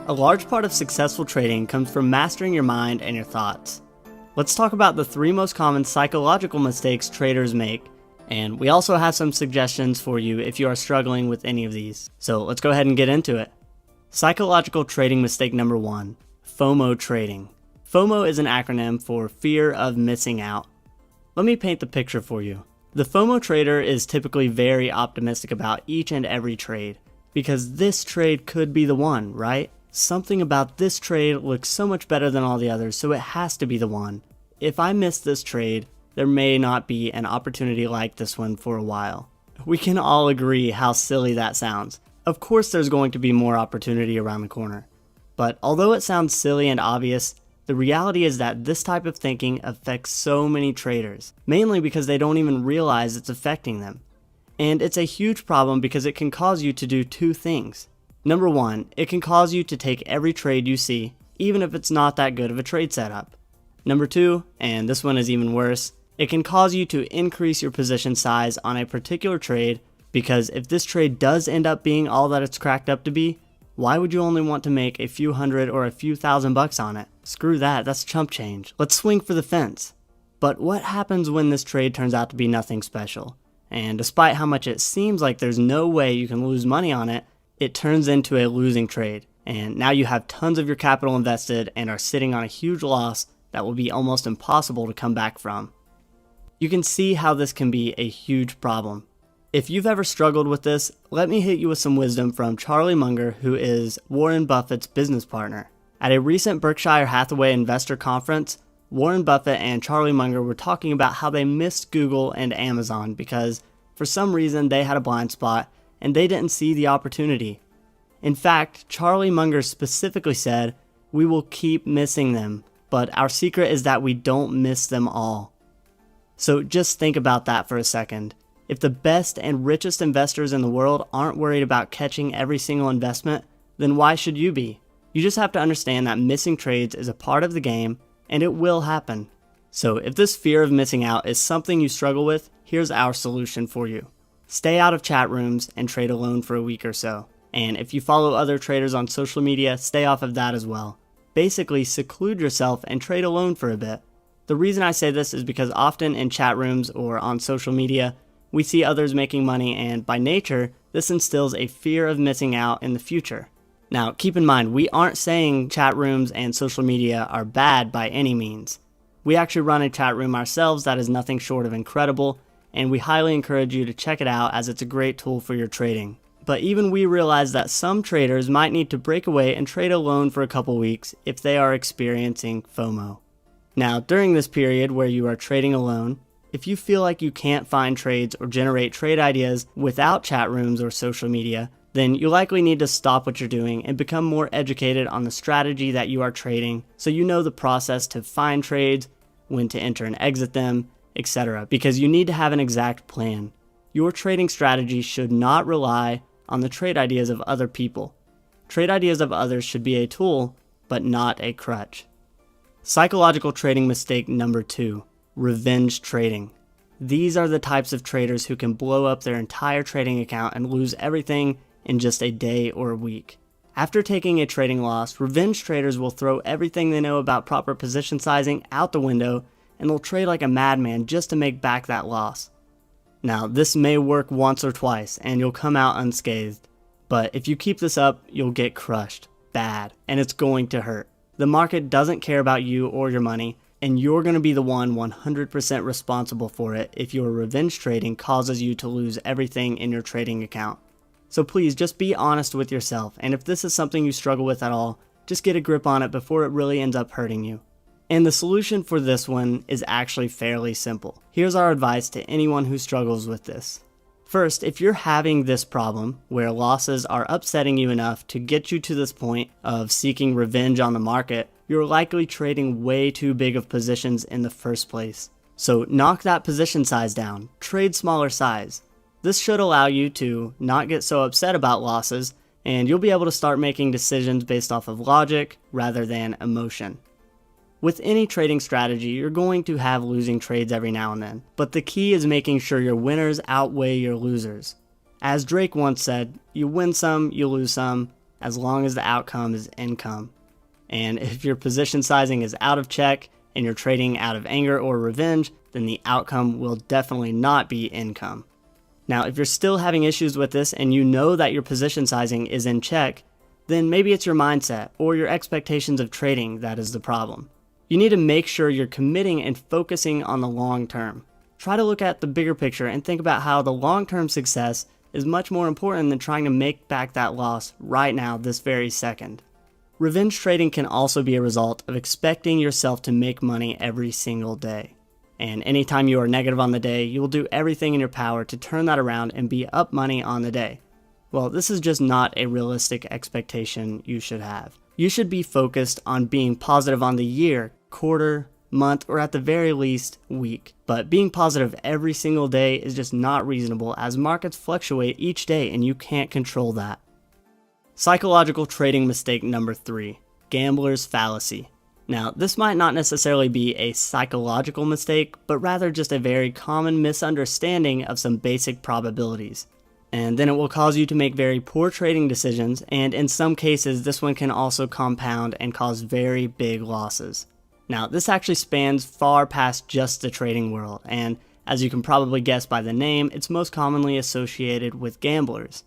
A large part of successful trading comes from mastering your mind and your thoughts. Let's talk about the 3 most common psychological mistakes traders make, and we also have some suggestions for you if you are struggling with any of these. So let's go ahead and get into it. Psychological trading mistake number 1, FOMO trading. FOMO is an acronym for fear of missing out. Let me paint the picture for you. The FOMO trader is typically very optimistic about each and every trade, because this trade could be the one, right? Something about this trade looks so much better than all the others, so it has to be the one. If I miss this trade, there may not be an opportunity like this one for a while. We can all agree how silly that sounds. Of course there's going to be more opportunity around the corner. But although it sounds silly and obvious, the reality is that this type of thinking affects so many traders, mainly because they don't even realize it's affecting them. And it's a huge problem because it can cause you to do 2 things. Number 1, it can cause you to take every trade you see, even if it's not that good of a trade setup. Number 2, and this one is even worse, it can cause you to increase your position size on a particular trade, because if this trade does end up being all that it's cracked up to be, why would you only want to make a few hundred or a few $1,000s on it? Screw that, that's chump change. Let's swing for the fence. But what happens when this trade turns out to be nothing special? And despite how much it seems like there's no way you can lose money on it, it turns into a losing trade, and now you have tons of your capital invested and are sitting on a huge loss that will be almost impossible to come back from. You can see how this can be a huge problem. If you've ever struggled with this, let me hit you with some wisdom from Charlie Munger, who is Warren Buffett's business partner. At a recent Berkshire Hathaway investor conference, Warren Buffett and Charlie Munger were talking about how they missed Google and Amazon because for some reason they had a blind spot and they didn't see the opportunity. In fact, Charlie Munger specifically said, "We will keep missing them, but our secret is that we don't miss them all." So just think about that for a second. If the best and richest investors in the world aren't worried about catching every single investment, then why should you be? You just have to understand that missing trades is a part of the game, and it will happen. So if this fear of missing out is something you struggle with, here's our solution for you. Stay out of chat rooms and trade alone for a week or so. And if you follow other traders on social media, stay off of that as well. Basically, seclude yourself and trade alone for a bit. The reason I say this is because often in chat rooms or on social media, we see others making money, and by nature, this instills a fear of missing out in the future. Now, keep in mind, we aren't saying chat rooms and social media are bad by any means. We actually run a chat room ourselves that is nothing short of incredible, and we highly encourage you to check it out as it's a great tool for your trading. But even we realize that some traders might need to break away and trade alone for a couple weeks if they are experiencing FOMO. Now, during this period where you are trading alone, if you feel like you can't find trades or generate trade ideas without chat rooms or social media, then you likely need to stop what you're doing and become more educated on the strategy that you are trading so you know the process to find trades, when to enter and exit them, etc. Because you need to have an exact plan. Your trading strategy should not rely on the trade ideas of other people. Trade ideas of others should be a tool, but not a crutch. Psychological trading mistake number 2, revenge trading. These are the types of traders who can blow up their entire trading account and lose everything in just a day or a week. After taking a trading loss, revenge traders will throw everything they know about proper position sizing out the window, and they'll trade like a madman just to make back that loss. Now, this may work once or twice, and you'll come out unscathed. But if you keep this up, you'll get crushed. Bad. And it's going to hurt. The market doesn't care about you or your money, and you're going to be the one 100% responsible for it if your revenge trading causes you to lose everything in your trading account. So please, just be honest with yourself, and if this is something you struggle with at all, just get a grip on it before it really ends up hurting you. And the solution for this one is actually fairly simple. Here's our advice to anyone who struggles with this. First, if you're having this problem, where losses are upsetting you enough to get you to this point of seeking revenge on the market, you're likely trading way too big of positions in the first place. So knock that position size down, trade smaller size. This should allow you to not get so upset about losses, and you'll be able to start making decisions based off of logic rather than emotion. With any trading strategy, you're going to have losing trades every now and then, but the key is making sure your winners outweigh your losers. As Drake once said, you win some, you lose some, as long as the outcome is income. And if your position sizing is out of check and you're trading out of anger or revenge, then the outcome will definitely not be income. Now, if you're still having issues with this and you know that your position sizing is in check, then maybe it's your mindset or your expectations of trading that is the problem. You need to make sure you're committing and focusing on the long term. Try to look at the bigger picture and think about how the long-term success is much more important than trying to make back that loss right now, this very second. Revenge trading can also be a result of expecting yourself to make money every single day. And anytime you are negative on the day, you will do everything in your power to turn that around and be up money on the day. Well, this is just not a realistic expectation you should have. You should be focused on being positive on the year, quarter, month, or at the very least, week. But being positive every single day is just not reasonable as markets fluctuate each day and you can't control that. Psychological trading mistake number 3, gambler's fallacy. Now, this might not necessarily be a psychological mistake, but rather just a very common misunderstanding of some basic probabilities. And then it will cause you to make very poor trading decisions, and in some cases this one can also compound and cause very big losses. Now, this actually spans far past just the trading world, and as you can probably guess by the name, it's most commonly associated with gamblers.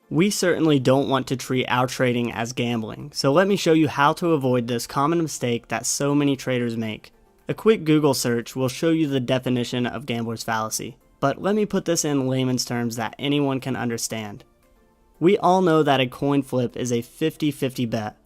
We certainly don't want to treat our trading as gambling, so let me show you how to avoid this common mistake that so many traders make. A quick Google search will show you the definition of gambler's fallacy, but let me put this in layman's terms that anyone can understand. We all know that a coin flip is a 50-50 bet.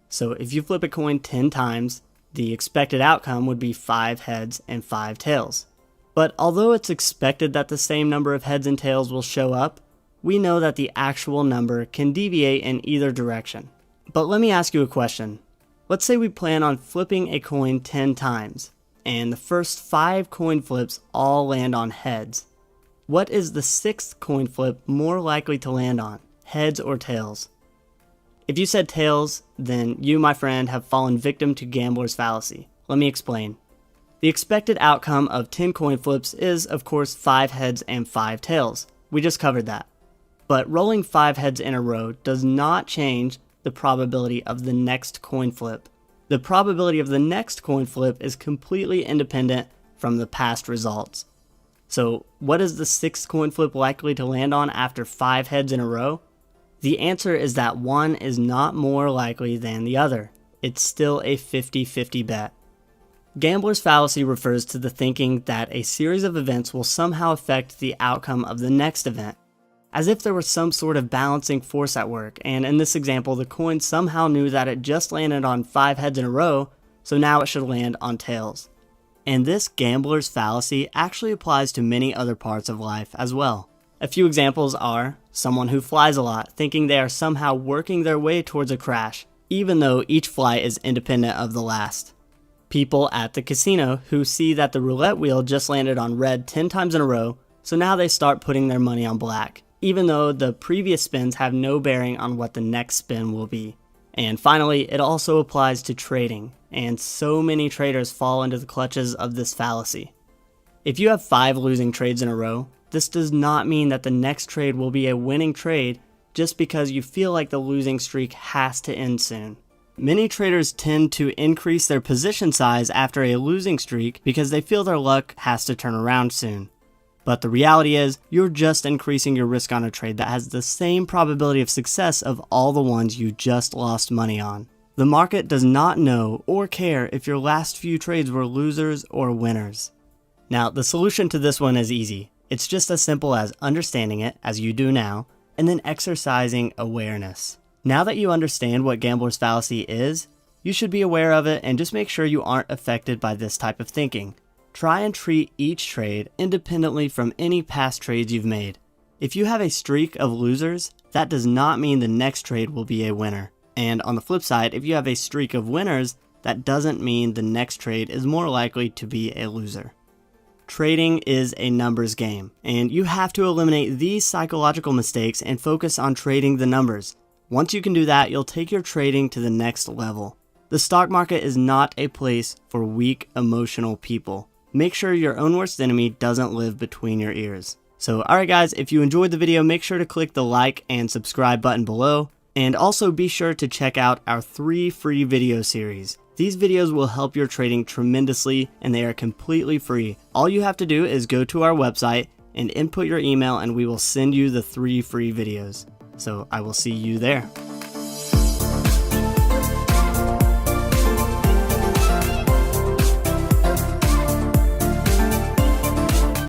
So if you flip a coin 10 times, the expected outcome would be 5 heads and 5 tails. But although it's expected that the same number of heads and tails will show up, we know that the actual number can deviate in either direction. But let me ask you a question. Let's say we plan on flipping a coin 10 times, and the first 5 coin flips all land on heads. What is the 6th coin flip more likely to land on, heads or tails? If you said tails, then you, my friend, have fallen victim to gambler's fallacy. Let me explain. The expected outcome of 10 coin flips is, of course, 5 heads and 5 tails. We just covered that. But rolling 5 heads in a row does not change the probability of the next coin flip. The probability of the next coin flip is completely independent from the past results. So what is the 6th coin flip likely to land on after 5 heads in a row? The answer is that one is not more likely than the other. It's still a 50-50 bet. Gambler's fallacy refers to the thinking that a series of events will somehow affect the outcome of the next event, as if there was some sort of balancing force at work, and in this example the coin somehow knew that it just landed on 5 heads in a row, so now it should land on tails. And this gambler's fallacy actually applies to many other parts of life as well. A few examples are someone who flies a lot, thinking they are somehow working their way towards a crash, even though each flight is independent of the last. People at the casino who see that the roulette wheel just landed on red 10 times in a row, so now they start putting their money on black, even though the previous spins have no bearing on what the next spin will be. And finally, it also applies to trading, and so many traders fall into the clutches of this fallacy. If you have 5 losing trades in a row, this does not mean that the next trade will be a winning trade just because you feel like the losing streak has to end soon. Many traders tend to increase their position size after a losing streak because they feel their luck has to turn around soon. But the reality is, you're just increasing your risk on a trade that has the same probability of success of all the ones you just lost money on. The market does not know or care if your last few trades were losers or winners. Now, the solution to this one is easy. It's just as simple as understanding it, as you do now, and then exercising awareness. Now that you understand what gambler's fallacy is, you should be aware of it and just make sure you aren't affected by this type of thinking. Try and treat each trade independently from any past trades you've made. If you have a streak of losers, that does not mean the next trade will be a winner. And on the flip side, if you have a streak of winners, that doesn't mean the next trade is more likely to be a loser. Trading is a numbers game, and you have to eliminate these psychological mistakes and focus on trading the numbers. Once you can do that, you'll take your trading to the next level. The stock market is not a place for weak, emotional people. Make sure your own worst enemy doesn't live between your ears. So, alright guys, if you enjoyed the video, make sure to click the like and subscribe button below. And also be sure to check out our 3 free video series. These videos will help your trading tremendously and they are completely free. All you have to do is go to our website and input your email and we will send you the 3 free videos. So I will see you there.